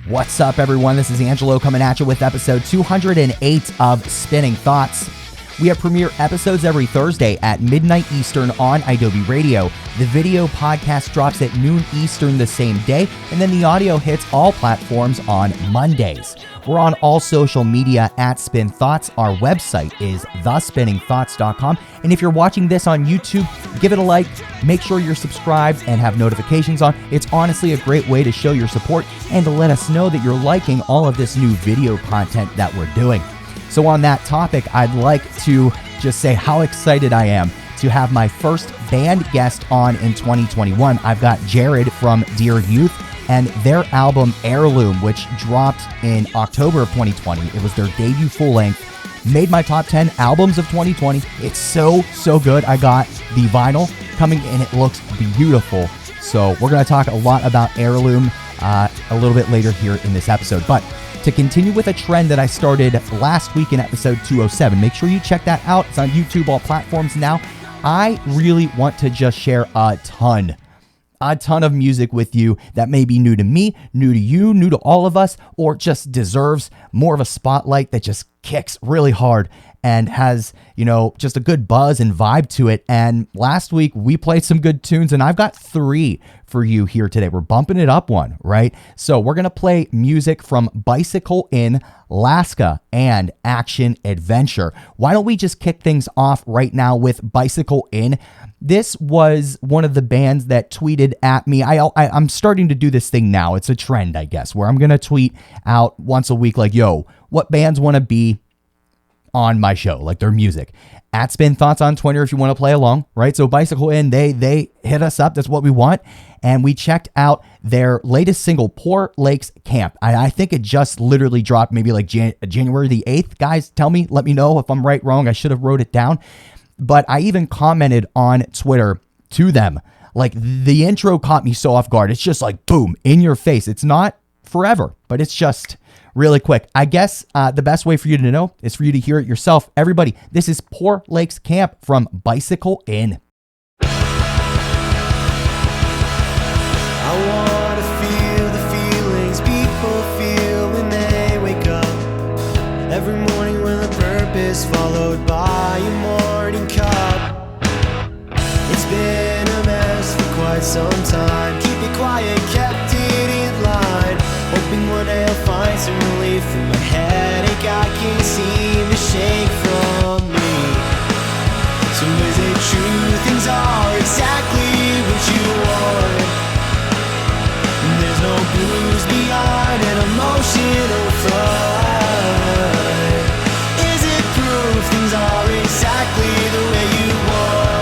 What's up, everyone? This is Angelo coming at you with episode 208 of Spinning Thoughts. We have premiere episodes every Thursday at midnight Eastern on Adobe Radio. The video podcast drops at noon Eastern the same day, and then the audio hits all platforms on Mondays. We're on all social media at Spin Thoughts. Our website is thespinningthoughts.com. And if you're watching this on YouTube, give it a like, make sure you're subscribed and have notifications on. It's honestly a great way to show your support and to let us know that you're liking all of this new video content that we're doing. So on that topic, I'd like to just say how excited I am to have my first band guest on in 2021. I've got Jared from Dear Youth and their album Heirloom, which dropped in October of 2020. It was their debut full length, made my top 10 albums of 2020. It's so good. I got the vinyl coming and it looks beautiful. So we're going to talk a lot about Heirloom a little bit later here in this episode. But to continue with a trend that I started last week in episode 207, make sure you check that out. It's on YouTube, all platforms now. I really want to just share a ton of music with you that may be new to me, new to you, new to all of us, or just deserves more of a spotlight that just kicks really hard and has, just a good buzz and vibe to it. And last week we played some good tunes and I've got 3 for you here today. We're bumping it up one, right? So we're going to play music from Bicycle in LASKA and Action Adventure. Why don't we just kick things off right now with Bicycle In? This was one of the bands that tweeted at me. I'm starting to do this thing now. It's a trend, I guess, where I'm going to tweet out once a week like, yo, what bands want to be on my show, like their music. At Spin Thoughts on Twitter if you want to play along, right? So Bicycle In, they hit us up. That's what we want. And we checked out their latest single, Poor Lakes Camp. I think it just literally dropped maybe like January the 8th. Guys, let me know if I'm right, wrong. I should have wrote it down. But I even commented on Twitter to them. Like, the intro caught me so off guard. It's just like, boom, in your face. It's not forever, but it's just really quick. I guess the best way for you to know is for you to hear it yourself. Everybody, this is Poor Lakes Camp from Bicycle In. I want to feel the feelings people feel when they wake up. Every morning with a purpose followed by a morning cup. It's been a mess for quite some time. Keep it quiet, kept it in line. Hoping one day I'll find some relief from my headache I can't seem to shake from me. So is it true things are exactly what you want? There's no blues beyond an emotional front. Is it proof things are exactly the way you want?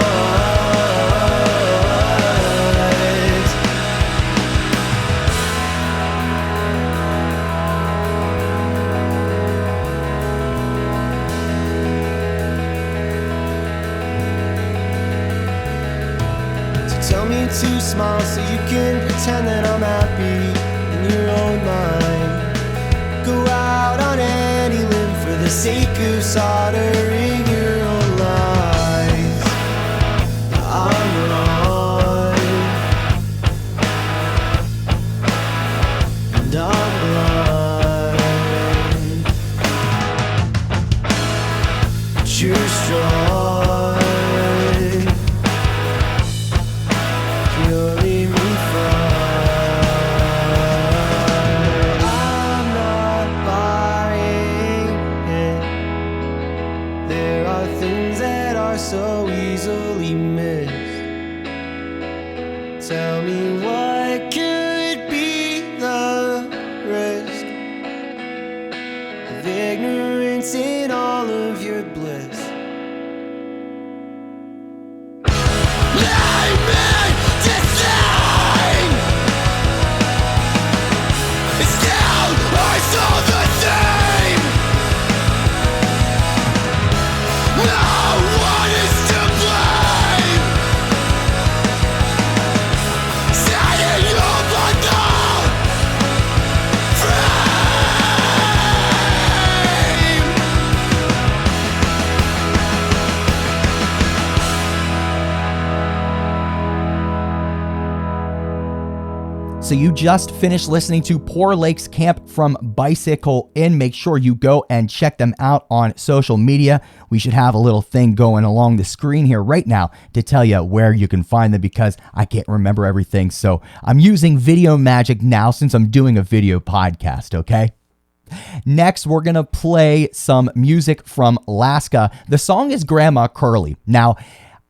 Tell me to smile so you can pretend that I'm happy in your own mind. Go out on any limb for the sake of soldering your own lies. I'm wrong, and I'm blind, but you're strong. So easily missed. Tell me what could be the risk of ignorance in all of your bliss. Leave me to sing. Still I saw the same. No one is to blame. Setting up on the frame. So you just finished listening to Poor Lakes Camp from Bicycle Inn. Make sure you go and check them out on social media. We should have a little thing going along the screen here right now to tell you where you can find them because I can't remember everything. So I'm using video magic now since I'm doing a video podcast, okay? Next, we're going to play some music from LASKA. The song is Grandma Curley. Now,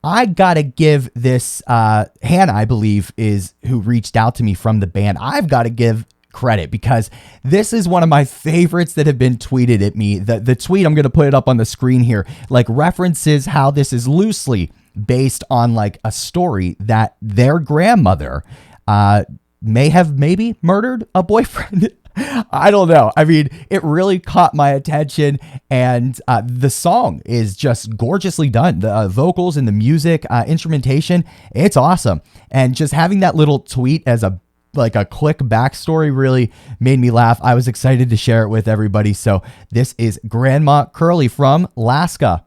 I gotta give this, Hannah, I believe, is who reached out to me from the band. I've got to give credit because this is one of my favorites that have been tweeted at me. The tweet, I'm going to put it up on the screen here, like references how this is loosely based on like a story that their grandmother may have maybe murdered a boyfriend. I don't know. I mean, it really caught my attention, and the song is just gorgeously done. The vocals and the music, instrumentation, it's awesome. And just having that little tweet as a quick backstory really made me laugh. I was excited to share it with everybody. So this is Grandma Curley from LASKA.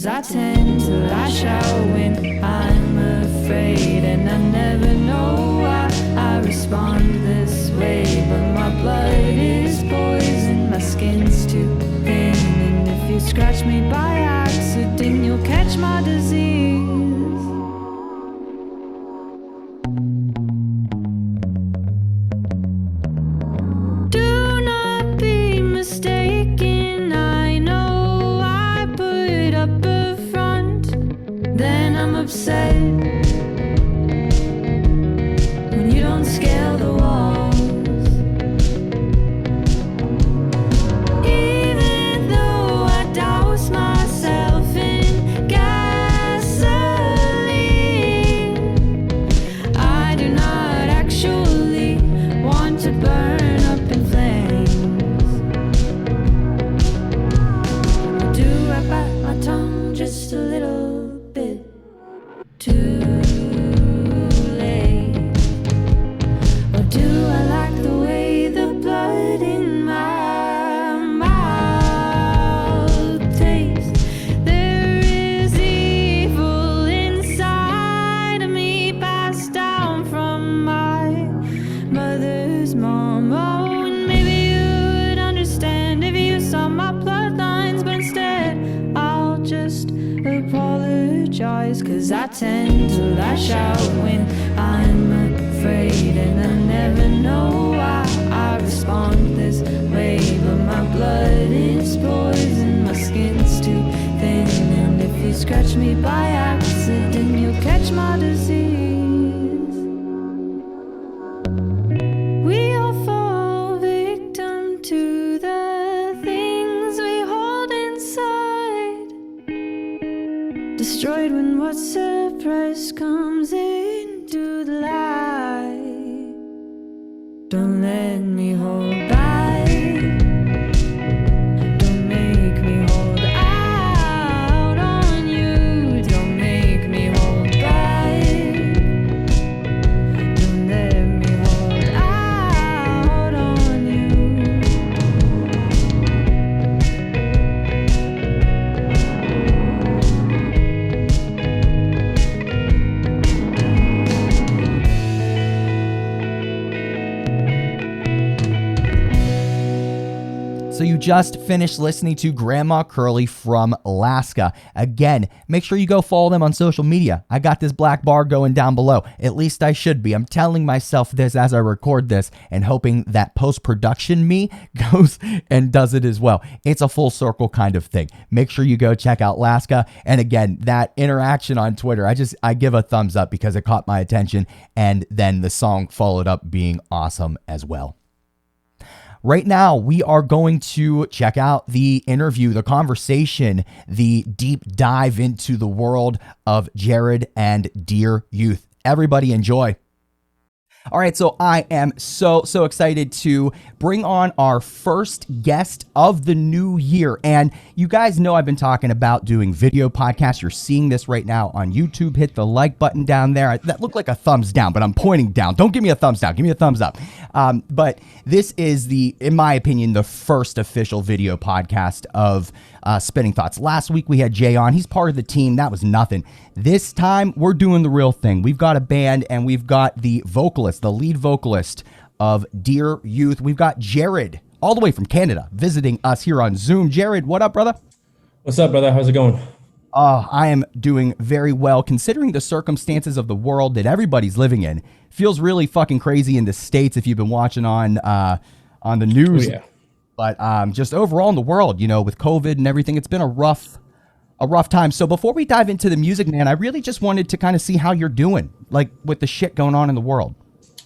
I tend to lash out when I'm afraid, and I never know why I respond this way. But my blood is poison, my skin's too thin, and if you scratch me by accident, you'll catch my disease. Do not be mistaken, I know I put up a front, then I'm upset when you don't scale the walls. Even though I douse myself in gasoline, I do not actually want to burn up in flames. Do I bite my tongue just a little bit too late? Or do I like the way the blood in my mouth tastes? There is evil inside of me, passed down from my mother's mom. Oh, and maybe you'd understand if you saw my bloodlines, but instead I'll just apologize, 'cause I tend to lash out when I'm afraid, and I never know why I respond this way. But my blood is poison, my skin's too thin, and if you scratch me by accident, you'll catch my disease. We all fall victim to the things we hold inside, destroyed when what's suppressed comes into the light. Don't let me hold back, don't make me hold out on you, don't make me hold back, don't let me hold out on you. just finished listening to Grandma Curley from LASKA. Again, make sure you go follow them on social media. I got this black bar going down below. At least I should be. I'm telling myself this as I record this and hoping that post-production me goes and does it as well. It's a full circle kind of thing. Make sure you go check out LASKA. And again, that interaction on Twitter, I give a thumbs up because it caught my attention, and then the song followed up being awesome as well. Right now, we are going to check out the interview, the conversation, the deep dive into the world of Jared and Dear Youth. Everybody enjoy. All right, so I am so excited to bring on our first guest of the new year. And you guys know I've been talking about doing video podcasts. You're seeing this right now on YouTube. Hit the like button down there. That looked like a thumbs down, but I'm pointing down. Don't give me a thumbs down. Give me a thumbs up. But this is in my opinion, the first official video podcast of Spinning Thoughts. Last week we had Jay on. He's part of the team. That was nothing. This time we're doing the real thing. We've got a band and we've got the vocalist, the lead vocalist of Dear Youth. We've got Jared all the way from Canada visiting us here on Zoom. Jared, what up, brother? What's up, brother? How's it going? I am doing very well considering the circumstances of the world that everybody's living in. Feels really fucking crazy in the States if you've been watching on the news. Oh, yeah. But just overall in the world, with COVID and everything, it's been a rough time. So before we dive into the music, man, I really just wanted to kind of see how you're doing, like with the shit going on in the world.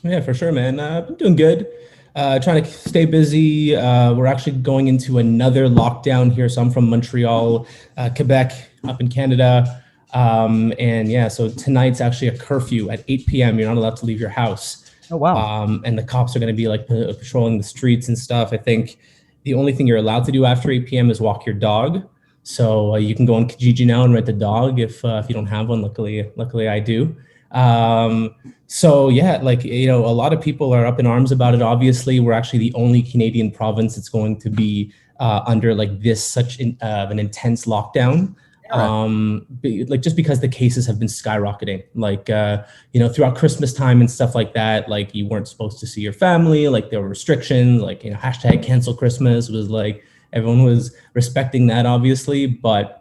Yeah, for sure, man. I'm doing good. Trying to stay busy. We're actually going into another lockdown here. So I'm from Montreal, Quebec, up in Canada. And yeah, so tonight's actually a curfew at 8 p.m. You're not allowed to leave your house. Oh, wow. And the cops are going to be like patrolling the streets and stuff. I think the only thing you're allowed to do after 8 p.m. is walk your dog. So you can go on Kijiji now and rent a dog if you don't have one. Luckily I do. So yeah, like, a lot of people are up in arms about it. Obviously, we're actually the only Canadian province that's going to be under like this such an intense lockdown. Like just because the cases have been skyrocketing, like, throughout Christmas time and stuff like that, like you weren't supposed to see your family, like there were restrictions, like, hashtag cancel Christmas was like, everyone was respecting that obviously, but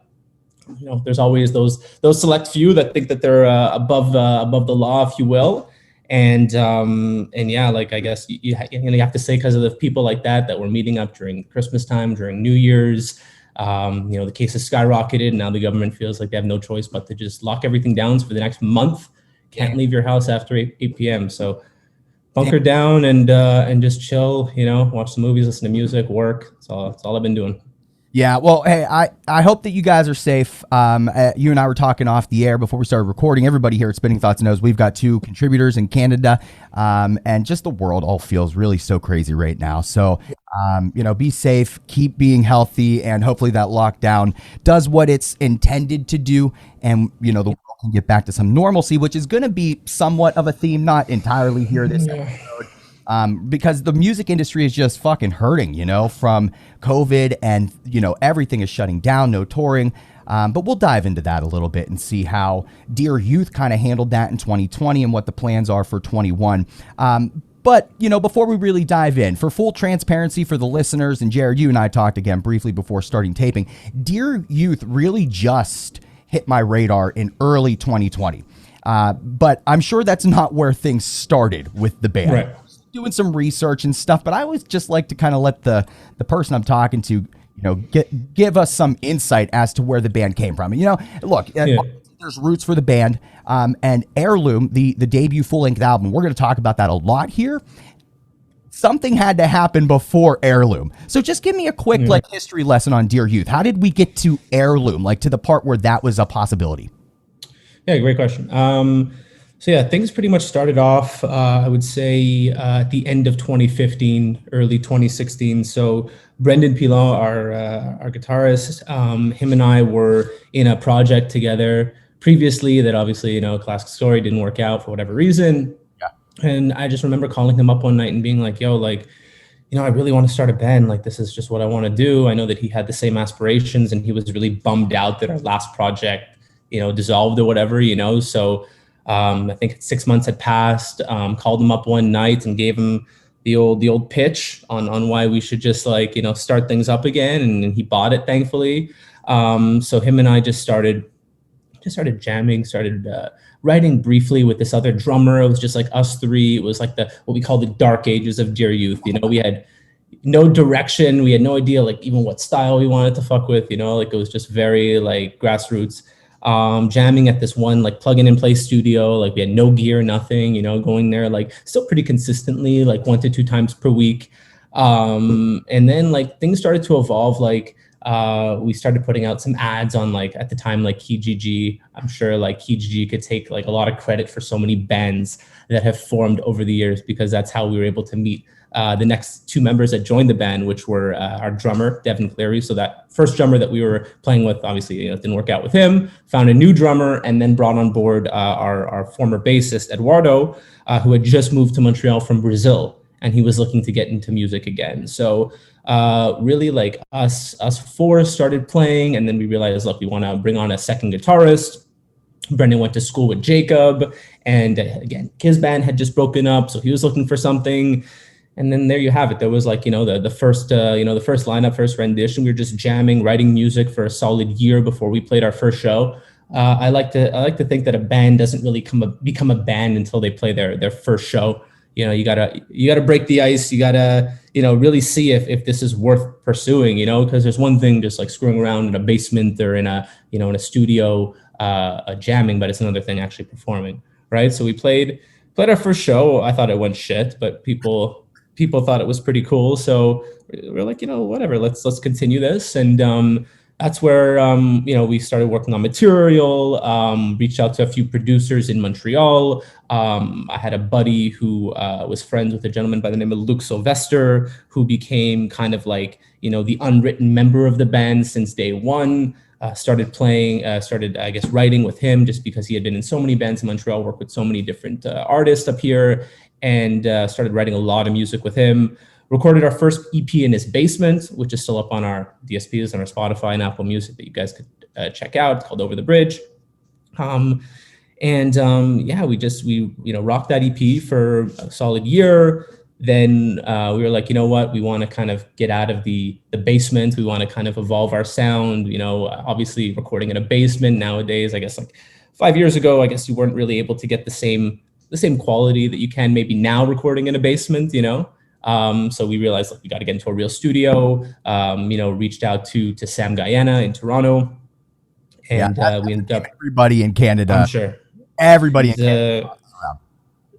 there's always those select few that think that they're above the law, if you will. And yeah, like, I guess you have to say, because of the people like that were meeting up during Christmas time, during New Year's, the cases skyrocketed. And now the government feels like they have no choice but to just lock everything down for the next month. Can't leave your house after 8 p.m. So bunker down and just chill, watch some movies, listen to music, work. That's all I've been doing. Yeah, well, hey, I hope that you guys are safe. You and I were talking off the air before we started recording. Everybody here at Spinning Thoughts knows we've got 2 contributors in Canada, and just the world all feels really so crazy right now. So, be safe, keep being healthy, and hopefully that lockdown does what it's intended to do, and, the world can get back to some normalcy, which is going to be somewhat of a theme, not entirely here this episode. Because the music industry is just fucking hurting, from COVID and, everything is shutting down, no touring. But we'll dive into that a little bit and see how Dear Youth kind of handled that in 2020 and what the plans are for 21. But, before we really dive in, for full transparency for the listeners, and Jared, you and I talked again briefly before starting taping, Dear Youth really just hit my radar in early 2020. But I'm sure that's not where things started with the band. Right. Doing some research and stuff, but I always just like to kind of let the person I'm talking to, give us some insight as to where the band came from. Look, there's roots for the band, and Heirloom, the debut full-length album. We're going to talk about that a lot here. Something had to happen before Heirloom. So just give me a quick history lesson on Dear Youth. How did we get to Heirloom, like to the part where that was a possibility? Yeah, great question. So yeah, things pretty much started off, I would say, at the end of 2015, early 2016. So Brendan Pilon, our guitarist, him and I were in a project together previously that obviously, classic story, didn't work out for whatever reason. Yeah. And I just remember calling him up one night and being like, yo, like, I really want to start a band. Like, this is just what I want to do. I know that he had the same aspirations and he was really bummed out that our last project, dissolved or whatever, So I think 6 months had passed, called him up one night and gave him the old pitch on why we should just like, start things up again. And he bought it, thankfully. So him and I just started jamming, started writing briefly with this other drummer. It was just like us three. It was like what we call the dark ages of Dear Youth. We had no direction. We had no idea like even what style we wanted to fuck with, like it was just very like grassroots. Jamming at this one like plug in and play studio. Like we had no gear, nothing, going there like still pretty consistently, like 1 to 2 times per week. And then like things started to evolve. Like we started putting out some ads on like at the time like Kijiji. I'm sure like Kijiji could take like a lot of credit for so many bands that have formed over the years, because that's how we were able to meet the next 2 members that joined the band, which were our drummer, Devin Cleary. So that first drummer that we were playing with, obviously, it didn't work out with him, found a new drummer, and then brought on board our former bassist, Eduardo, who had just moved to Montreal from Brazil, and he was looking to get into music again. So really like us 4 started playing, and then we realized, look, we want to bring on a second guitarist. Brendan went to school with Jacob, and again, his band had just broken up, so he was looking for something. And then there you have it. There was like, the first lineup, first rendition. We were just jamming, writing music for a solid year before we played our first show. I like to think that a band doesn't really become a band until they play their first show. You gotta break the ice. You gotta, really see if this is worth pursuing, because there's one thing just like screwing around in a basement or in a studio jamming, but it's another thing actually performing, right? So we played our first show. I thought it went shit, but people thought it was pretty cool. So we're like, whatever, let's continue this. And that's where, we started working on material, reached out to a few producers in Montreal. I had a buddy who was friends with a gentleman by the name of Luc Sylvester, who became kind of like, the unwritten member of the band since day one. Started writing with him just because he had been in so many bands in Montreal, worked with so many different artists up here, and started writing a lot of music with him. Recorded our first EP in his basement, which is still up on our DSPs and our Spotify and Apple Music that you guys could check out. It's called Over the Bridge. We rocked that EP for a solid year. Then we were like, what? We want to kind of get out of the basement. We want to kind of evolve our sound. Obviously recording in a basement nowadays, I guess like 5 years ago, I guess you weren't really able to get the same quality that you can maybe now recording in a basement, So we realized like we got to get into a real studio, reached out to Sam Guyana in Toronto, and we ended up everybody in Canada. I'm sure everybody in Canada.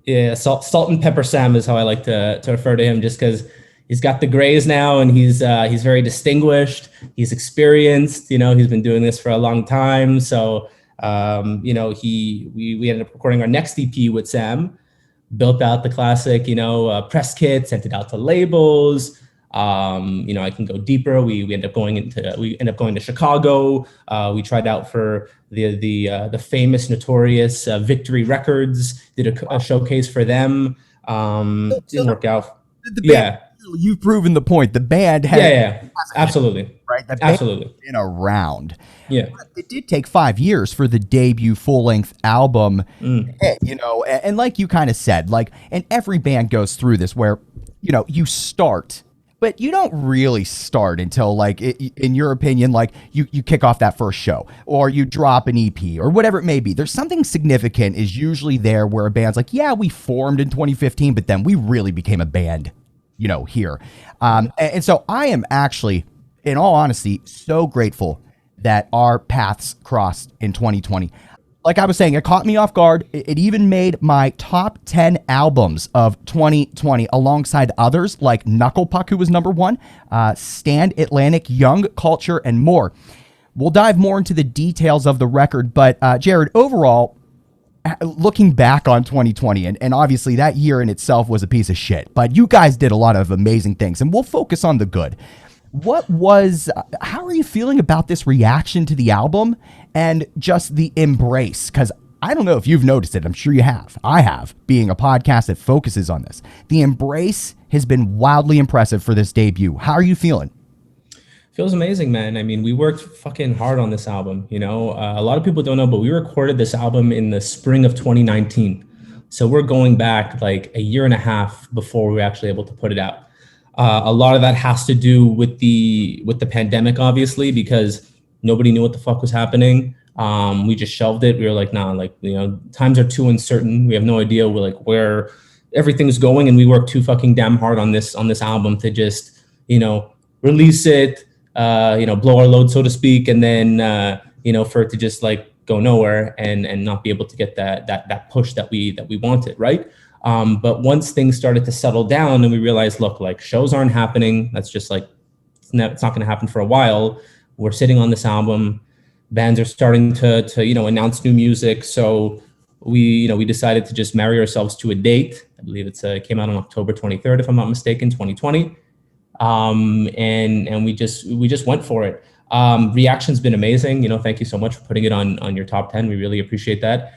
Yeah, salt and pepper Sam is how I like to refer to him, just because he's got the grays now and he's very distinguished. He's experienced, he's been doing this for a long time. So we ended up recording our next EP with Sam, built out the classic, press kit, sent it out to labels. I can go deeper. We end up going to Chicago. We tried out for the famous, notorious Victory Records. Did a showcase for them. Didn't work out. You've proven the point. The band had absolutely right. The band absolutely been around. Yeah, but it did take 5 years for the debut full-length album. And like you kind of said, like, and every band goes through this where you start. But you don't really start until, like, in your opinion, like you kick off that first show or you drop an EP or whatever it may be. There's something significant is usually there where a band's like, yeah, we formed in 2015, but then we really became a band, here. And so I am actually, in all honesty, so grateful that our paths crossed in 2020. Like I was saying, it caught me off guard. It even made my top 10 albums of 2020 alongside others like Knuckle Puck, who was number 1, Stand Atlantic, Young Culture, and more. We'll dive more into the details of the record, but Jared, overall, looking back on 2020, and obviously that year in itself was a piece of shit, but you guys did a lot of amazing things, and we'll focus on the good. How are you feeling about this reaction to the album and just the embrace? Because I don't know if you've noticed it. I'm sure you have. I have, being a podcast that focuses on this. The embrace has been wildly impressive for this debut. How are you feeling? Feels amazing, man. I mean, we worked fucking hard on this album. A lot of people don't know, but we recorded this album in the spring of 2019. So we're going back like a year and a half before we were actually able to put it out. A lot of that has to do with the pandemic, obviously, because nobody knew what the fuck was happening. We just shelved it. We were like, nah, like, times are too uncertain. We have no idea where everything's going, and we worked too fucking damn hard on this album to just, release it, blow our load, so to speak, and then for it to just like go nowhere and not be able to get that push that we wanted, right? But once things started to settle down and we realized, look, like, shows aren't happening. That's just like, it's not going to happen for a while. We're sitting on this album. Bands are starting to announce new music. So we decided to just marry ourselves to a date. I believe it came out on October 23rd, if I'm not mistaken, 2020. And we just went for it. Reaction's been amazing. Thank you so much for putting it on your top 10. We really appreciate that.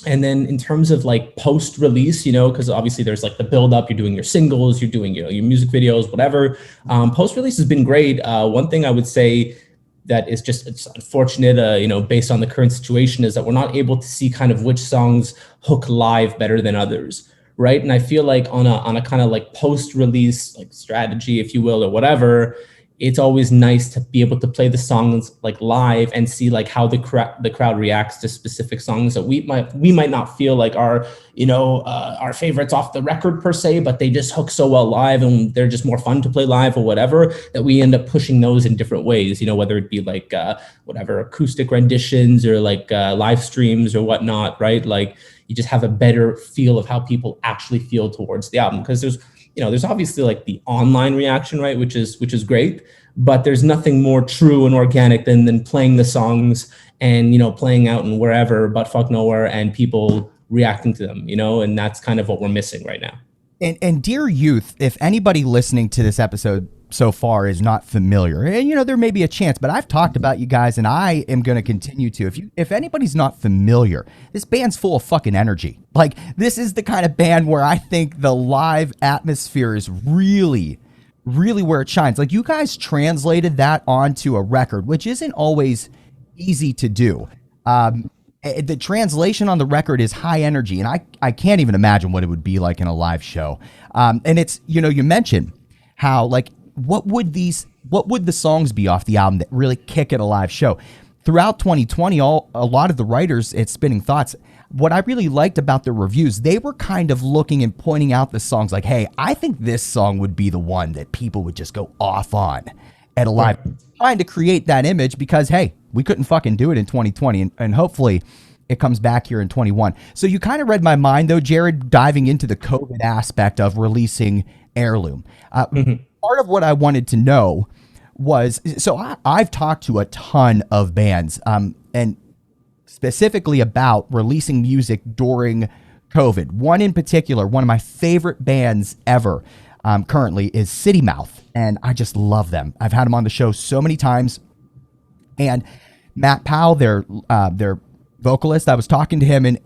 And then in terms of like post-release, because obviously there's like the build-up, you're doing your singles, you're doing your music videos, whatever. Post-release has been great. One thing I would say that is just, it's unfortunate, based on the current situation, is that we're not able to see kind of which songs hook live better than others, right? And I feel like on a kind of like post-release like strategy, if you will, or whatever, it's always nice to be able to play the songs like live and see like how the crowd reacts to specific songs that we might not feel like are our favorites off the record per se, but they just hook so well live and they're just more fun to play live or whatever, that we end up pushing those in different ways, whether it be like whatever acoustic renditions or like live streams or whatnot, right? Like, you just have a better feel of how people actually feel towards the album, because there's obviously like the online reaction, right, which is great, but there's nothing more true and organic than playing the songs and playing out in wherever but fuck nowhere and people reacting to them, and that's kind of what we're missing right now. And dear youth, if anybody listening to this episode so far is not familiar, and there may be a chance, but I've talked about you guys and I am going to continue to. If anybody's not familiar, this band's full of fucking energy. Like, this is the kind of band where I think the live atmosphere is really, really where it shines. Like, you guys translated that onto a record, which isn't always easy to do. The translation on the record is high energy, and I can't even imagine what it would be like in a live show. And it's, you mentioned how, like, what would the songs be off the album that really kick at a live show? Throughout 2020, a lot of the writers at Spinning Thoughts, what I really liked about their reviews, they were kind of looking and pointing out the songs like, hey, I think this song would be the one that people would just go off on at a live, trying to create that image, because, hey, we couldn't fucking do it in 2020, and hopefully it comes back here in 21. So you kind of read my mind, though, Jared, diving into the COVID aspect of releasing Heirloom. Part of what I wanted to know was, so I've talked to a ton of bands, and specifically about releasing music during COVID. One in particular, one of my favorite bands ever currently is City Mouth, and I just love them. I've had them on the show so many times, and Matt Powell, their vocalist, I was talking to him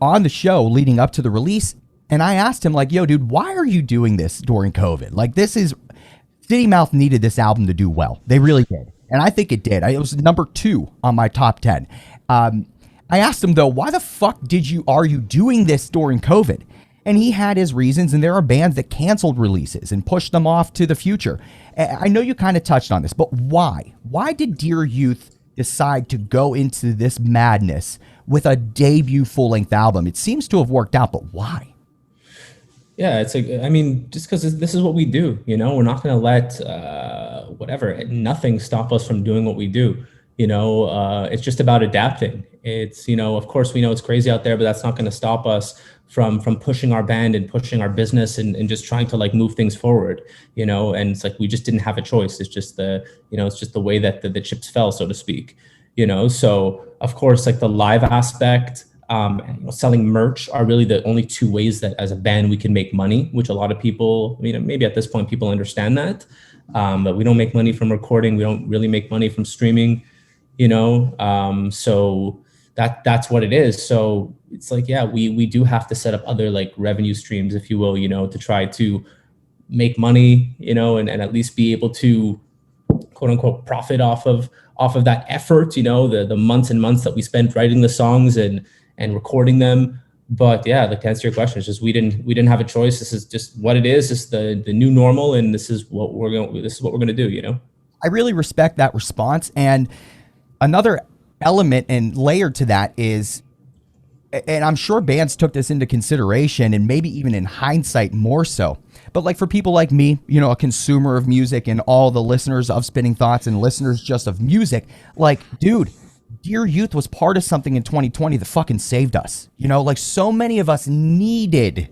on the show leading up to the release, and I asked him, like, yo, dude, why are you doing this during COVID? Like, City Mouth needed this album to do well. They really did. And I think it did. It was number 2 on my top 10. I asked him, though, why the fuck are you doing this during COVID? And he had his reasons, and there are bands that canceled releases and pushed them off to the future. I know you kind of touched on this, but why? Why did Dear Youth decide to go into this madness with a debut full-length album? It seems to have worked out, but why? Yeah, just because this is what we do, we're not going to let nothing stop us from doing what we do. It's just about adapting. It's, of course, we know it's crazy out there, but that's not going to stop us from pushing our band and pushing our business and just trying to like move things forward, and it's like, we just didn't have a choice. It's just it's just the way that the chips fell, so to speak, so of course, like the live aspect, selling merch are really the only 2 ways that as a band we can make money, which a lot of people, maybe at this point people understand that, but we don't make money from recording. We don't really make money from streaming, so that's what it is. So it's like, yeah, we do have to set up other like revenue streams, if you will, to try to make money, and at least be able to quote unquote profit off of that effort, the months and months that we spent writing the songs and recording them. But yeah, like to answer your question, it's just we didn't have a choice. This is just what it is. This is the new normal, and this is what we're gonna do. You know. I really respect that response. And another element and layer to that is, and I'm sure bands took this into consideration and maybe even in hindsight more so, but like for people like me, you know, a consumer of music, and all the listeners of Spinning Thoughts and listeners just of music, like, dude, Dear Youth was part of something in 2020 that fucking saved us. You know, like so many of us needed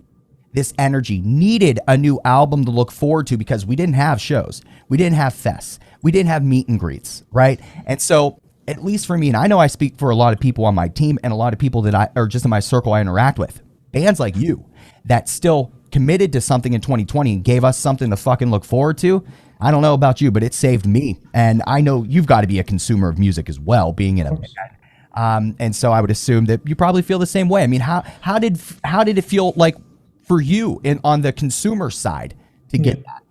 this energy, needed a new album to look forward to, because we didn't have shows. We didn't have fests. We didn't have meet and greets, right? And so, at least for me, and I know I speak for a lot of people on my team and a lot of people that or just in my circle I interact with, bands like you that still committed to something in 2020 and gave us something to fucking look forward to. I don't know about you, but it saved me. And I know you've got to be a consumer of music as well, being in a band. And so I would assume that you probably feel the same way. I mean, how did it feel like for you on the consumer side to get that?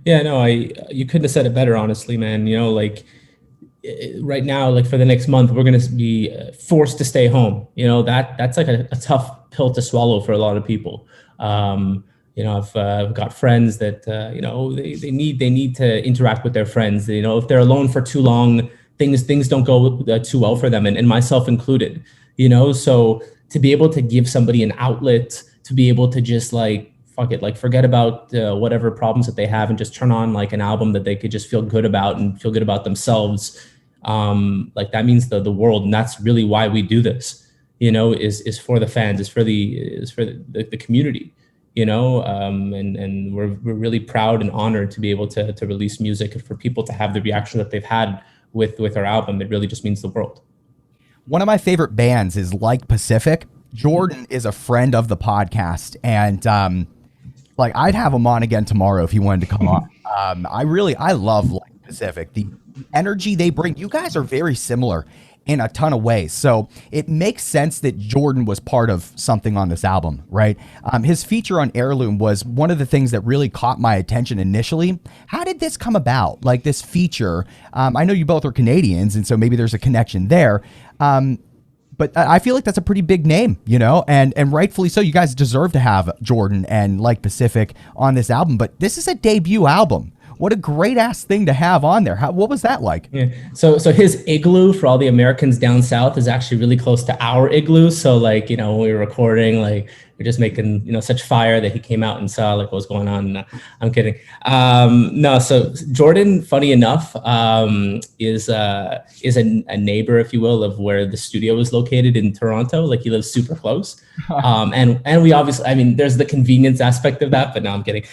Yeah, no, you couldn't have said it better, honestly, man. You know, like right now, like for the next month, we're going to be forced to stay home. You know, that's like a tough pill to swallow for a lot of people. You know, I've got friends that, you know, they need to interact with their friends. You know, if they're alone for too long, things don't go too well for them, and myself included, you know. So to be able to give somebody an outlet, to be able to just like, fuck it, like forget about whatever problems that they have and just turn on like an album that they could just feel good about and feel good about themselves. Like that means the world. And that's really why we do this, you know, is for the fans, is for the community, you know. And we're really proud and honored to be able to release music, and for people to have the reaction that they've had with our album. It really just means the world. One of my favorite bands is Like Pacific. Jordan is a friend of the podcast, and like I'd have him on again tomorrow if he wanted to come on. I love Like Pacific. The energy they bring, you guys are very similar in a ton of ways. So it makes sense that Jordan was part of something on this album, right? His feature on Heirloom was one of the things that really caught my attention initially. How did this come about? Like this feature, I know you both are Canadians, and so maybe there's a connection there. But I feel like that's a pretty big name, you know, and rightfully so. You guys deserve to have Jordan and Like Pacific on this album, but this is a debut album. What a great ass thing to have on there. What was that like? Yeah. So his igloo, for all the Americans down south, is actually really close to our igloo. So like, you know, when we were recording, like we're just making, you know, such fire that he came out and saw like what was going on. No, I'm kidding. No, so Jordan, funny enough, is a neighbor, if you will, of where the studio is located in Toronto. Like he lives super close. And we obviously, I mean, there's the convenience aspect of that, but no, I'm kidding.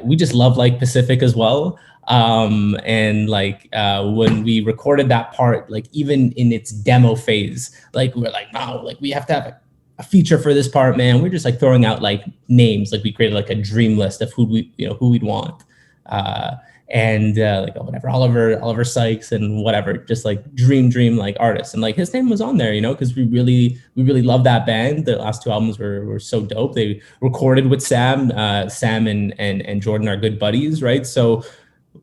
We just love Like Pacific as well. And like when we recorded that part, like even in its demo phase, like we're like, wow, like we have to have a feature for this part, man. We're just like throwing out like names, like we created like a dream list of who we'd want. Like whatever, Oliver Sykes and whatever, just like dream like artists, and like his name was on there, you know, because we really love that band. The last two albums were so dope. They recorded with Sam and Jordan are good buddies, right? So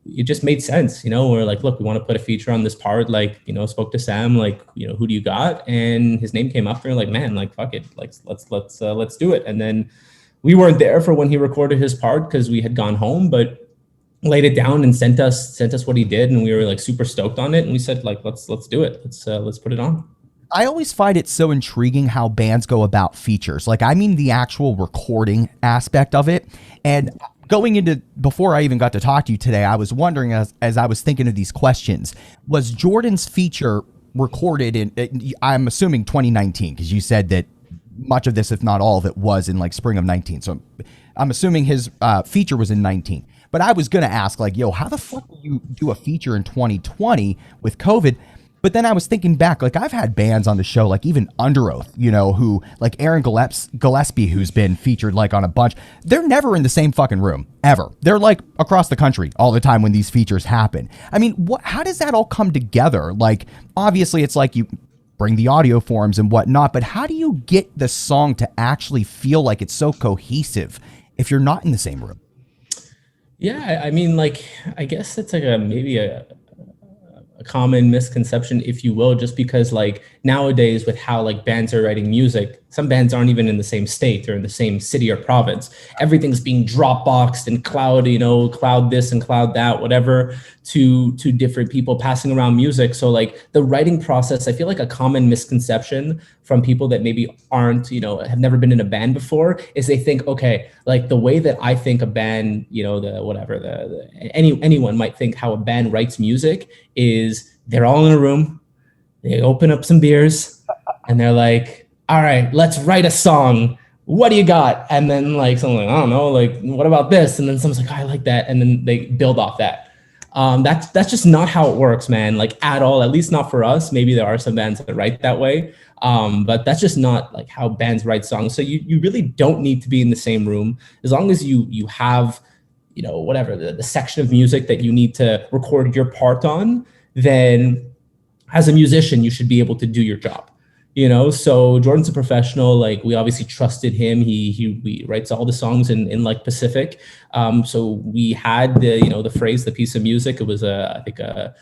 it just made sense, you know. We're like, look, we want to put a feature on this part, like, you know, spoke to Sam, like, you know, who do you got? And his name came up, and we're like, man, like fuck it, like let's do it. And then we weren't there for when he recorded his part because we had gone home, but laid it down and sent us what he did, and we were like super stoked on it, and we said like let's do it, let's put it on. I always find it so intriguing how bands go about features. Like, I mean, the actual recording aspect of it. And going into, before I even got to talk to you today, I was wondering as I was thinking of these questions, was Jordan's feature recorded in, I'm assuming 2019, because you said that much of this, if not all of it, was in like spring of 19. So I'm assuming his feature was in 19. But I was going to ask, like, yo, how the fuck do you do a feature in 2020 with COVID? But then I was thinking back, like, I've had bands on the show, like even Under Oath, you know, who, like Aaron Gillespie, who's been featured like on a bunch. They're never in the same fucking room, ever. They're like across the country all the time when these features happen. I mean, how does that all come together? Like, obviously, it's like you bring the audio forms and whatnot, but how do you get the song to actually feel like it's so cohesive if you're not in the same room? Yeah, I mean, like, I guess it's like maybe a common misconception, if you will, just because like nowadays with how like bands are writing music, some bands aren't even in the same state or in the same city or province. Everything's being Dropboxed and cloud, cloud this and cloud that, whatever, to different people passing around music. So like the writing process, I feel like a common misconception from people that maybe aren't, have never been in a band before is they think, okay, like the way that I think a band, anyone might think how a band writes music is they're all in a room, they open up some beers, and they're like, all right, let's write a song. What do you got? And then like someone like, I don't know, like what about this? And then someone's like, I like that, and then they build off that. That's just not how it works, man. Like at all, at least not for us. Maybe there are some bands that write that way, but that's just not like how bands write songs. So you really don't need to be in the same room as long as you have, whatever the section of music that you need to record your part on. Then as a musician, you should be able to do your job. So Jordan's a professional. Like we obviously trusted him. He writes all the songs in like Pacific. So we had the phrase, the piece of music. It was I think a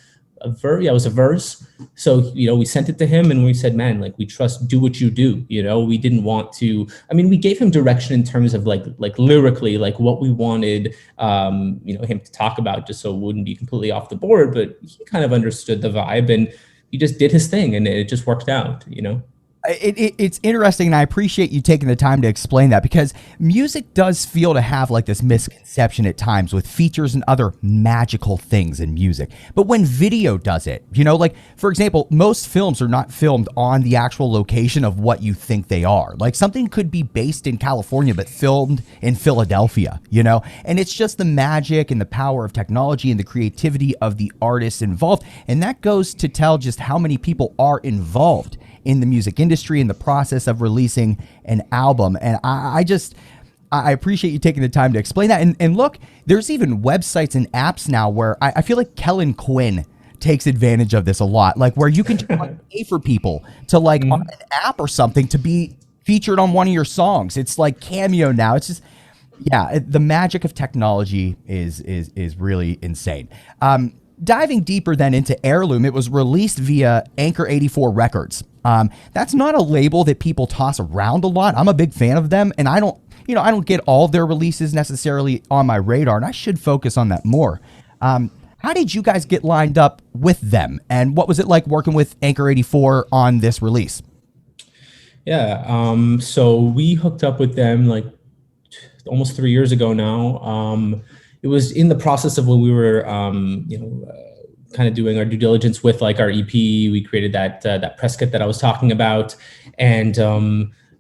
verse. Yeah, it was a verse. So we sent it to him and we said, man, like we trust. Do what you do. We didn't want to. I mean, we gave him direction in terms of like lyrically, like what we wanted him to talk about, just so it wouldn't be completely off the board. But he kind of understood the vibe and he just did his thing and it just worked out, It's interesting, and I appreciate you taking the time to explain that, because music does feel to have like this misconception at times with features and other magical things in music. But when video does it, like for example, most films are not filmed on the actual location of what you think they are. Like something could be based in California but filmed in Philadelphia, and it's just the magic and the power of technology and the creativity of the artists involved. And that goes to tell just how many people are involved in the music industry in the process of releasing an album. And I appreciate you taking the time to explain that. And look, there's even websites and apps now where I feel like Kellen Quinn takes advantage of this a lot, like where you can just like pay for people to like on an app or something to be featured on one of your songs. It's like Cameo now. It's just, the magic of technology is really insane. Diving deeper then into Heirloom, it was released via Anchor 84 Records. That's not a label that people toss around a lot. I'm a big fan of them, and I don't get all of their releases necessarily on my radar, and I should focus on that more. How did you guys get lined up with them, and what was it like working with Anchor 84 on this release? Yeah, so we hooked up with them like almost 3 years ago now. It was in the process of when we were, kind of doing our due diligence with like our EP. We created that press kit that I was talking about, and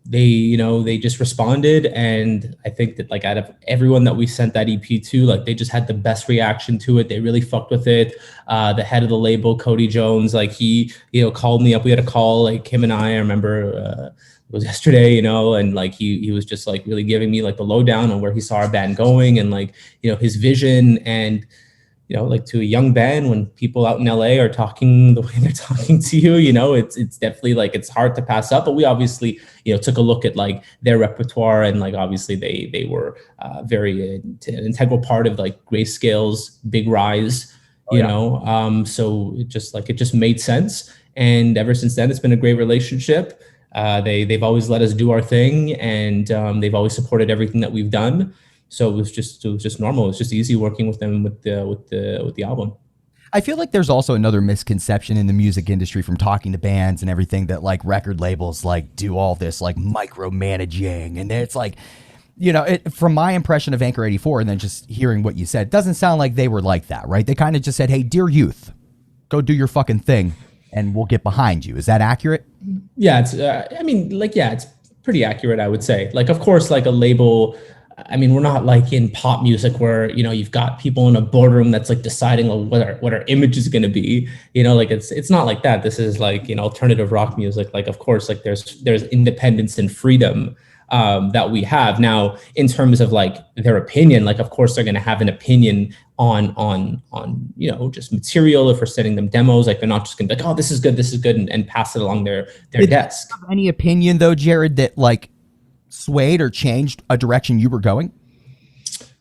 they just responded. And I think that like out of everyone that we sent that EP to, like they just had the best reaction to it. They really fucked with it. The head of the label, Cody Jones, like he called me up. We had a call, like him and I remember. It was yesterday, and like he was just like really giving me like the lowdown on where he saw our band going and like, his vision. And, like to a young band, when people out in LA are talking the way they're talking to you, it's definitely like, it's hard to pass up. But we obviously, took a look at like their repertoire, and like, obviously they were very an integral part of like Grayscale's big rise, so it just made sense. And ever since then, it's been a great relationship. They've always let us do our thing, and they've always supported everything that we've done. So it was just normal. It was just easy working with them with the album. I feel like there's also another misconception in the music industry from talking to bands and everything that like record labels like do all this like micromanaging, and it's like, from my impression of Anchor 84 and then just hearing what you said, it doesn't sound like they were like that, right? They kind of just said, hey, dear youth, go do your fucking thing and we'll get behind you. Is that accurate? Yeah, it's, it's pretty accurate, I would say. Like, of course, like a label, we're not like in pop music where, you've got people in a boardroom that's like deciding what our image is going to be, like it's not like that. This is like, alternative rock music. Like, of course, like there's independence and freedom that we have now in terms of like their opinion. Like, of course, they're going to have an opinion on just material. If we're sending them demos, like they're not just going to be like, oh, this is good, and pass it along their desk. Do you have any opinion though, Jared, that like swayed or changed a direction you were going?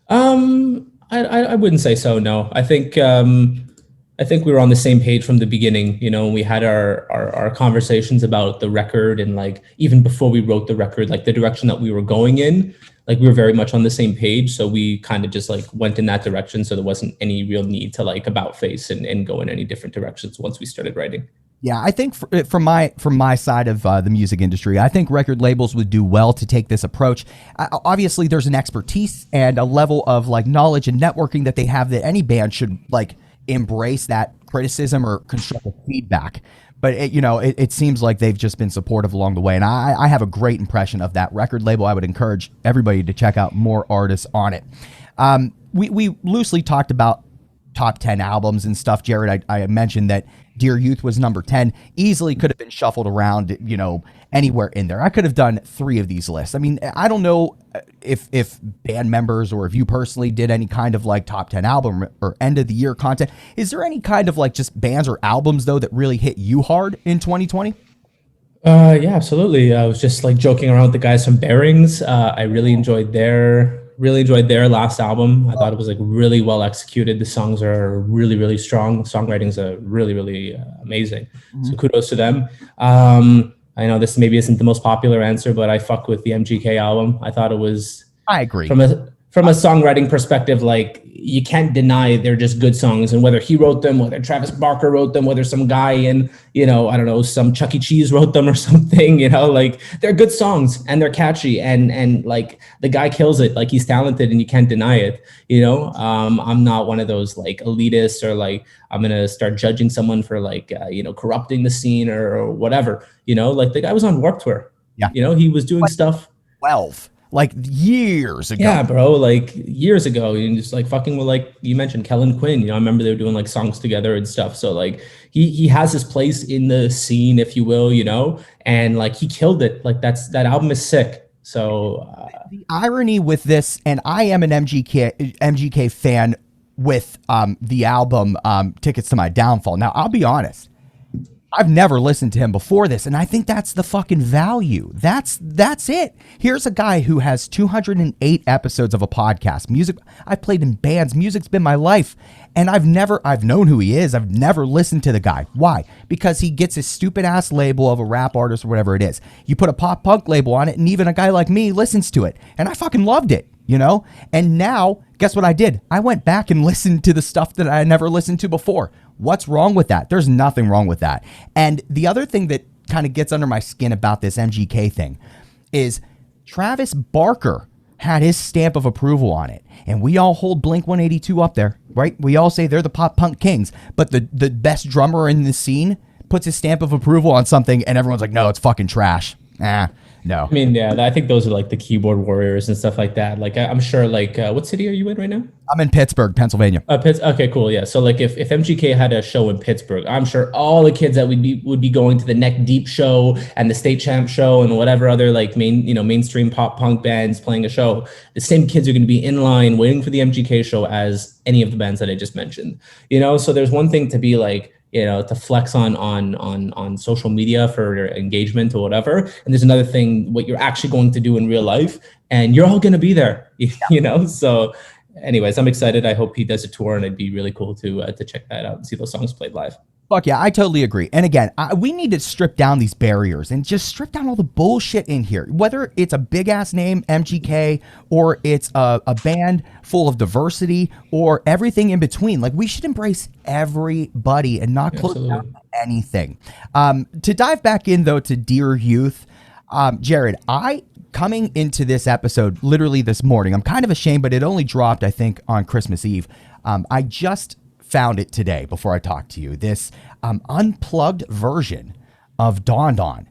I wouldn't say so. No, I think I think we were on the same page from the beginning. You know, we had our conversations about the record, and like even before we wrote the record, like the direction that we were going in, like we were very much on the same page. So we kind of just like went in that direction. So there wasn't any real need to like about face and go in any different directions once we started writing. Yeah, I think from my side of the music industry, I think record labels would do well to take this approach. Obviously, there's an expertise and a level of like knowledge and networking that they have that any band should like embrace that criticism or constructive feedback. But it seems like they've just been supportive along the way, and I have a great impression of that record label. I would encourage everybody to check out more artists on it. We loosely talked about top 10 albums and stuff. Jared, I mentioned that Dear Youth was number 10, easily could have been shuffled around, anywhere in there. I could have done 3 of these lists. I mean, I don't know if band members or if you personally did any kind of like top 10 album or end of the year content. Is there any kind of like just bands or albums though that really hit you hard in 2020? Yeah, absolutely. I was just like joking around with the guys from Bearings. I really enjoyed their last album. I thought it was like really well executed. The songs are really, really strong. Songwriting's really, really amazing. So kudos to them. I know this maybe isn't the most popular answer, but I fuck with the MGK album. I thought it was. I agree. From a songwriting perspective, like you can't deny they're just good songs, and whether he wrote them, whether Travis Barker wrote them, whether some guy in, I don't know, some Chuck E. Cheese wrote them or something, like they're good songs and they're catchy, and like the guy kills it, like he's talented and you can't deny it. I'm not one of those like elitists or like I'm gonna start judging someone for like corrupting the scene or whatever. Like the guy was on Warped Tour. Yeah. He was doing stuff 12. Like years ago. Yeah, bro, like years ago. And just like fucking with, like you mentioned, Kellen Quinn. I remember they were doing like songs together and stuff. So like he has his place in the scene, if you will, and like he killed it. Like that album is sick. So the irony with this, and I am an MGK fan with the album Tickets to My Downfall. Now, I'll be honest. I've never listened to him before this, and I think that's the fucking value. That's it. Here's a guy who has 208 episodes of a podcast. Music, I've played in bands. Music's been my life, and I've known who he is. I've never listened to the guy. Why? Because he gets his stupid ass label of a rap artist or whatever it is. You put a pop punk label on it, and even a guy like me listens to it, and I fucking loved it. And now, guess what I did? I went back and listened to the stuff that I never listened to before. What's wrong with that? There's nothing wrong with that. And the other thing that kind of gets under my skin about this MGK thing is Travis Barker had his stamp of approval on it. And we all hold Blink-182 up there, right? We all say they're the pop punk kings, but the best drummer in the scene puts his stamp of approval on something and everyone's like, no, it's fucking trash. No. I mean, yeah, I think those are like the keyboard warriors and stuff like that. Like, I'm sure, like, what city are you in right now? I'm in Pittsburgh, Pennsylvania. Okay, cool. Yeah. So, like, if MGK had a show in Pittsburgh, I'm sure all the kids that would be going to the Neck Deep show and the State Champ show and whatever other like mainstream pop punk bands playing a show. The same kids are going to be in line waiting for the MGK show as any of the bands that I just mentioned. So there's one thing to be like, to flex on social media for your engagement or whatever. And there's another thing, what you're actually going to do in real life, and you're all going to be there, So anyways, I'm excited. I hope he does a tour, and it'd be really cool to check that out and see those songs played live. Fuck yeah, I totally agree. And again, we need to strip down these barriers and just strip down all the bullshit in here. Whether it's a big ass name, MGK, or it's a band full of diversity, or everything in between. Like, we should embrace everybody and not close down to anything. To dive back in though to Dear Youth, Jared, coming into this episode literally this morning, I'm kind of ashamed, but it only dropped, I think, on Christmas Eve. I just found it today before I talked to you, this unplugged version of Don Don.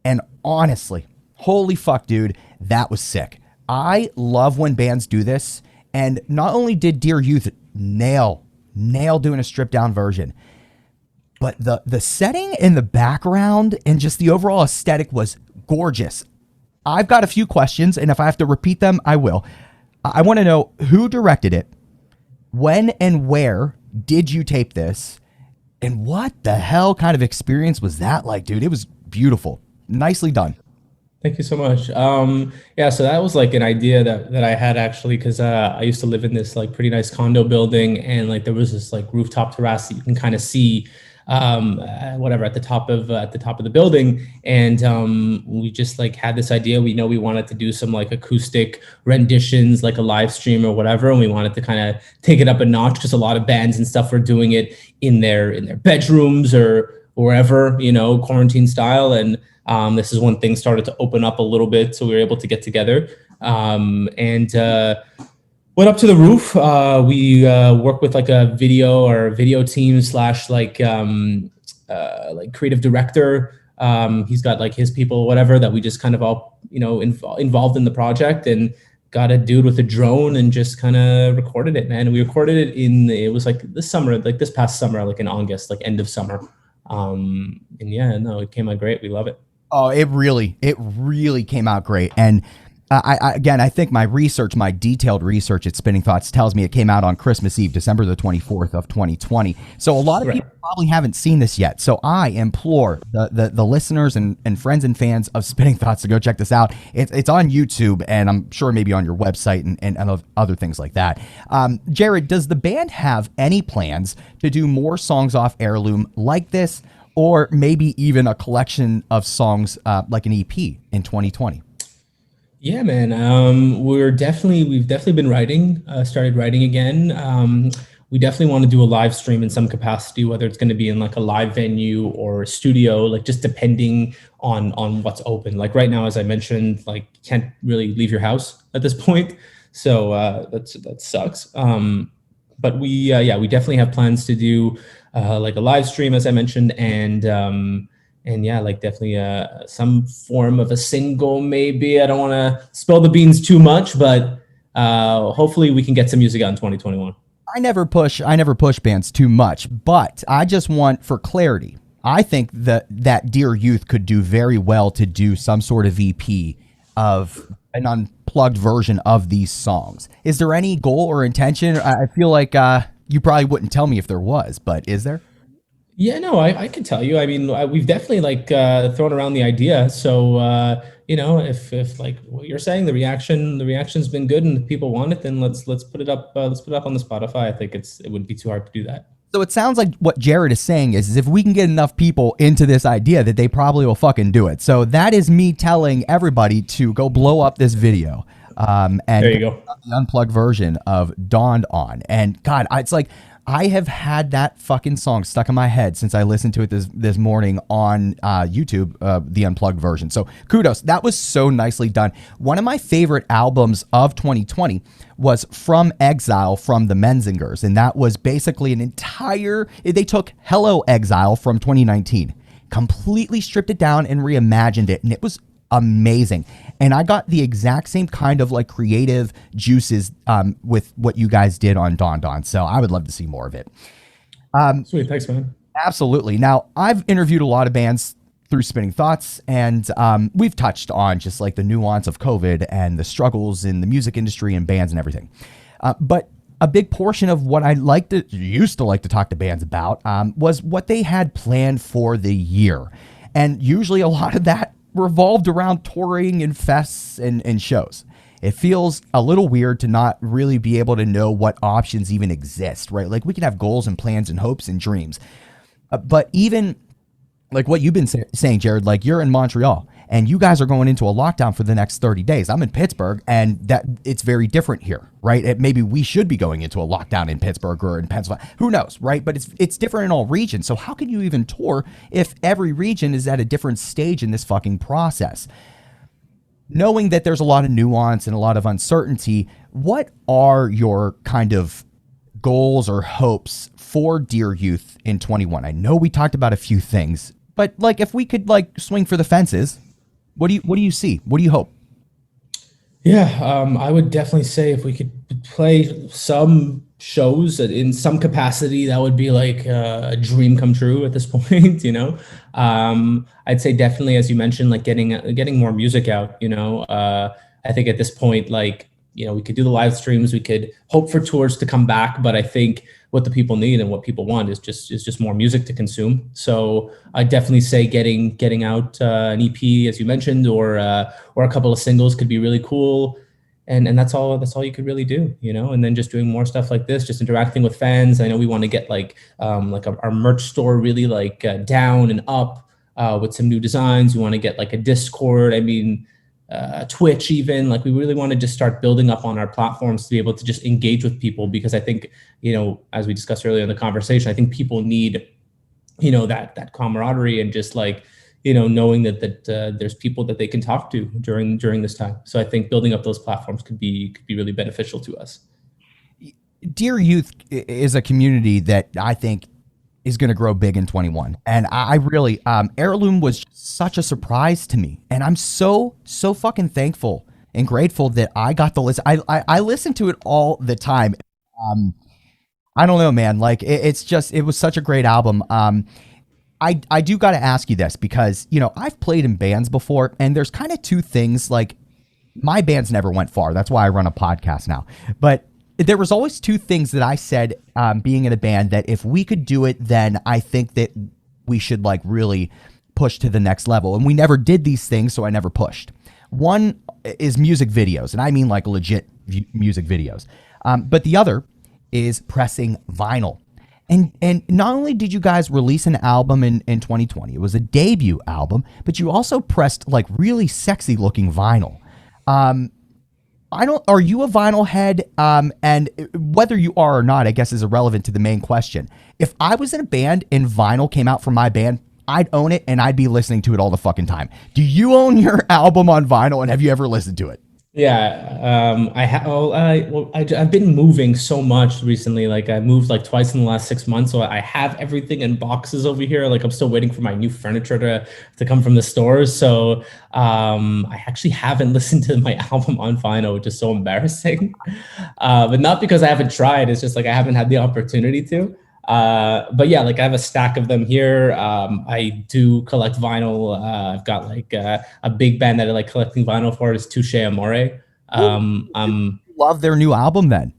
And honestly, holy fuck, dude, that was sick. I love when bands do this. And not only did Dear Youth nail doing a stripped down version, but the setting in the background and just the overall aesthetic was gorgeous. I've got a few questions, and if I have to repeat them, I will. I want to know who directed it, when and where did you tape this, and what the hell kind of experience was that like, dude? It was beautiful. Nicely done. Thank you so much. Yeah, so that was like an idea that I had actually, because I used to live in this like pretty nice condo building, and like there was this like rooftop terrace that you can kind of see whatever at the top of the building, and we just like had this idea. We know we wanted to do some like acoustic renditions, like a live stream or whatever, and we wanted to kind of take it up a notch because a lot of bands and stuff were doing it in their bedrooms or wherever, quarantine style. And this is when things started to open up a little bit, so we were able to get together and went up to the roof. We work with like a video team slash like creative director. He's got like his people, whatever, that we just kind of all involved in the project, and got a dude with a drone and just kind of recorded it, man. We recorded it it was like this summer, like this past summer, like in August, like end of summer. And yeah, no, it came out great. We love it. Oh, it really came out great. And I think my detailed research at Spinning Thoughts tells me it came out on Christmas Eve, December the 24th of 2020. So a lot of people probably haven't seen this yet. So I implore the listeners and friends and fans of Spinning Thoughts to go check this out. It's on YouTube, and I'm sure maybe on your website and other things like that. Jared, does the band have any plans to do more songs off Heirloom like this, or maybe even a collection of songs like an EP in 2020? Yeah, man. We've definitely been writing, started writing again. We definitely want to do a live stream in some capacity, whether it's going to be in like a live venue or a studio, like just depending on what's open. Like right now, as I mentioned, like you can't really leave your house at this point. So that sucks. But we definitely have plans to do like a live stream, as I mentioned, and yeah, like definitely some form of a single, maybe. I don't want to spill the beans too much, but hopefully we can get some music out in 2021. I never push bands too much, but I just want for clarity. I think that Dear Youth could do very well to do some sort of EP of an unplugged version of these songs. Is there any goal or intention? I feel like you probably wouldn't tell me if there was, but is there? Yeah, no, I can tell you. I mean, we've definitely like thrown around the idea. So if like what you're saying, the reaction's been good and people want it, then let's put it up. Let's put it up on the Spotify. I think it wouldn't be too hard to do that. So it sounds like what Jared is saying is if we can get enough people into this idea, that they probably will fucking do it. So that is me telling everybody to go blow up this video. And there you go. The unplugged version of Dawned On. And God, it's like I have had that fucking song stuck in my head since I listened to it this morning on YouTube, the unplugged version. So kudos. That was so nicely done. One of my favorite albums of 2020 was From Exile from the Menzingers. And that was basically they took Hello Exile from 2019, completely stripped it down and reimagined it. And it was amazing. And I got the exact same kind of like creative juices with what you guys did on Dawn Dawn. So I would love to see more of it. Sweet. Thanks, man. Absolutely. Now, I've interviewed a lot of bands through Spinning Thoughts, and we've touched on just like the nuance of COVID and the struggles in the music industry and bands and everything. But a big portion of what I used to like to talk to bands about was what they had planned for the year. And usually a lot of that revolved around touring and fests and shows. It feels a little weird to not really be able to know what options even exist, right? Like we can have goals and plans and hopes and dreams. But even like what you've been saying, Jared, like you're in Montreal and you guys are going into a lockdown for the next 30 days. I'm in Pittsburgh, and that it's very different here, right? Maybe we should be going into a lockdown in Pittsburgh or in Pennsylvania. Who knows, right? But it's different in all regions. So how can you even tour if every region is at a different stage in this fucking process? Knowing that there's a lot of nuance and a lot of uncertainty, what are your kind of goals or hopes for Dear Youth in 21? I know we talked about a few things, but like if we could like swing for the fences, what do you see? What do you hope? Yeah, I would definitely say if we could play some shows in some capacity, that would be like a dream come true at this point, I'd say definitely, as you mentioned, like getting more music out, I think at this point, like we could do the live streams, we could hope for tours to come back, but I think what the people need and what people want is just more music to consume. So I definitely say getting out an EP, as you mentioned, or a couple of singles could be really cool. And that's all you could really do, and then just doing more stuff like this, just interacting with fans. I know we want to get our merch store really down and up with some new designs. We want to get a Discord. I mean, Twitch even. We really want to just start building up on our platforms to be able to just engage with people, because I think, as we discussed earlier in the conversation, I think people need, that camaraderie and just knowing that there's people that they can talk to during this time. So I think building up those platforms could be really beneficial to us. Dear Youth is a community that I think is going to grow big in 21. And I really, Heirloom was such a surprise to me. And I'm so fucking thankful and grateful that I got the listen. I listen to it all the time. I don't know, man. It was such a great album. I do got to ask you this because, I've played in bands before, and there's kind of two things. My bands never went far. That's why I run a podcast now. But there was always two things that I said, being in a band, that if we could do it, then I think that we should really push to the next level. And we never did these things, so I never pushed. One is music videos, and I mean legit music videos. But the other is pressing vinyl. And not only did you guys release an album in 2020, it was a debut album, but you also pressed really sexy looking vinyl. Are you a vinyl head? And whether you are or not, I guess, is irrelevant to the main question. If I was in a band and vinyl came out from my band, I'd own it and I'd be listening to it all the fucking time. Do you own your album on vinyl, and have you ever listened to it? Yeah, I have. I've been moving so much recently. I moved twice in the last 6 months, so I have everything in boxes over here. I'm still waiting for my new furniture to come from the stores. So I actually haven't listened to my album on vinyl, which is so embarrassing. But not because I haven't tried. It's just I haven't had the opportunity to. But yeah, I have a stack of them here. I do collect vinyl. I've got a big band that I like collecting vinyl for. Is Touche Amore. Love their new album then.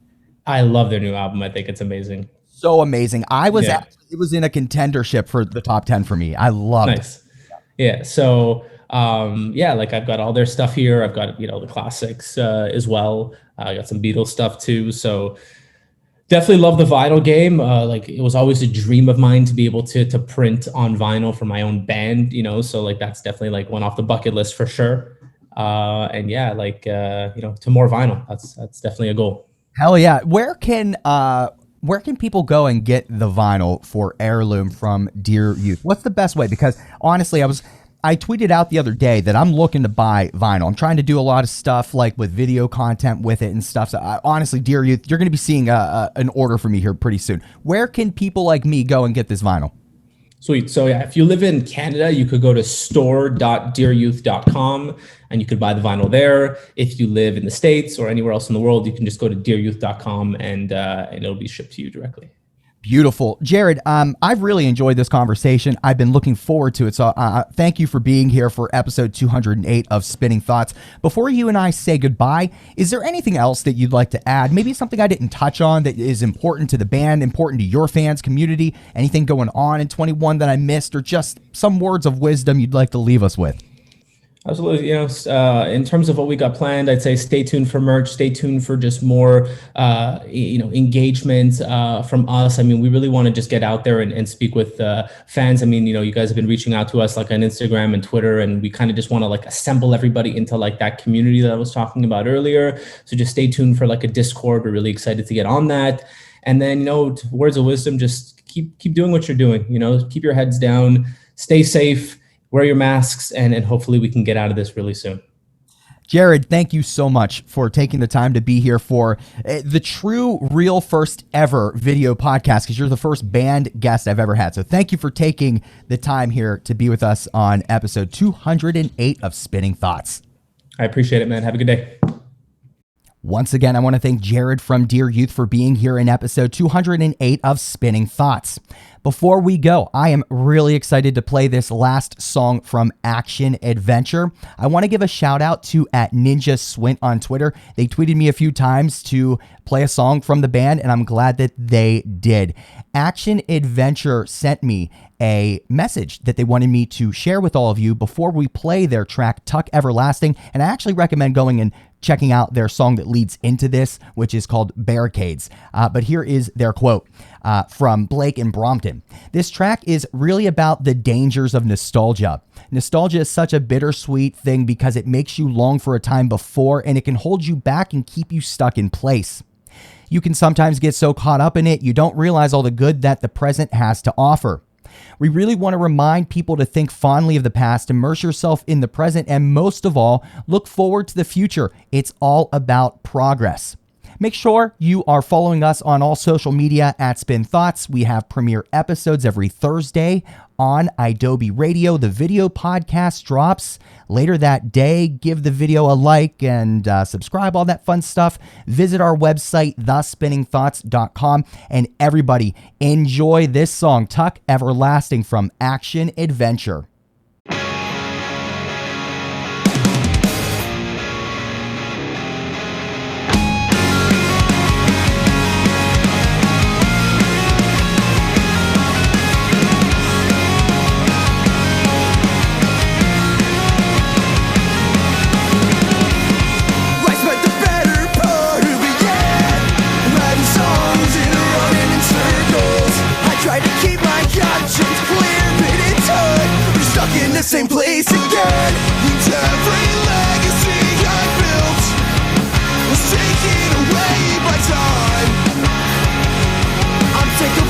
I love their new album. I think it's amazing. So amazing. It was in a contendership for the top 10 for me. I loved it. Yeah. So, I've got all their stuff here. I've got, the classics, as well. I got some Beatles stuff too. So, definitely love the vinyl game. It was always a dream of mine to be able to print on vinyl for my own band, so that's definitely one off the bucket list for sure. To more vinyl. That's definitely a goal. Hell yeah. Where can people go and get the vinyl for Heirloom from Dear Youth? What's the best way? Because honestly, I tweeted out the other day that I'm looking to buy vinyl. I'm trying to do a lot of stuff with video content with it and stuff. So honestly, Dear Youth, you're going to be seeing an order from me here pretty soon. Where can people like me go and get this vinyl? Sweet. So yeah, if you live in Canada, you could go to store.dearyouth.com and you could buy the vinyl there. If you live in the States or anywhere else in the world, you can just go to dearyouth.com and it'll be shipped to you directly. Beautiful. Jared, I've really enjoyed this conversation. I've been looking forward to it. So thank you for being here for episode 208 of Spinning Thoughts. Before you and I say goodbye, is there anything else that you'd like to add? Maybe something I didn't touch on that is important to the band, important to your fans, community, anything going on in 21 that I missed, or just some words of wisdom you'd like to leave us with? Absolutely. In terms of what we got planned, I'd say stay tuned for merch, stay tuned for just more, engagement from us. I mean, we really want to just get out there and speak with fans. I mean, you guys have been reaching out to us on Instagram and Twitter, and we kind of just want to assemble everybody into that community that I was talking about earlier. So just stay tuned for a Discord. We're really excited to get on that. And then, words of wisdom, just keep doing what you're doing, keep your heads down, stay safe. Wear your masks, and hopefully we can get out of this really soon. Jared, thank you so much for taking the time to be here for the true, real first ever video podcast, because you're the first band guest I've ever had. So thank you for taking the time here to be with us on episode 208 of Spinning Thoughts. I appreciate it, man. Have a good day. Once again, I want to thank Jared from Dear Youth for being here in episode 208 of Spinning Thoughts. Before we go, I am really excited to play this last song from Action Adventure. I want to give a shout out to @NinjaSwint on Twitter. They tweeted me a few times to play a song from the band, and I'm glad that they did. Action Adventure sent me a message that they wanted me to share with all of you before we play their track Tuck Everlasting, and I actually recommend going and checking out their song that leads into this, which is called Barricades. But here is their quote from Blake in Brompton. This track is really about the dangers of nostalgia. Nostalgia is such a bittersweet thing because it makes you long for a time before, and it can hold you back and keep you stuck in place. You can sometimes get so caught up in it, you don't realize all the good that the present has to offer. We really want to remind people to think fondly of the past, immerse yourself in the present, and most of all, look forward to the future. It's all about progress. Make sure you are following us on all social media at Spin Thoughts. We have premiere episodes every Thursday on Adobe Radio. The video podcast drops later that day. Give the video a like and subscribe, all that fun stuff. Visit our website, thespinningthoughts.com. And everybody, enjoy this song, Tuck Everlasting from Action Adventure. Same place again. And every legacy I built was taken away by time. I'm sick of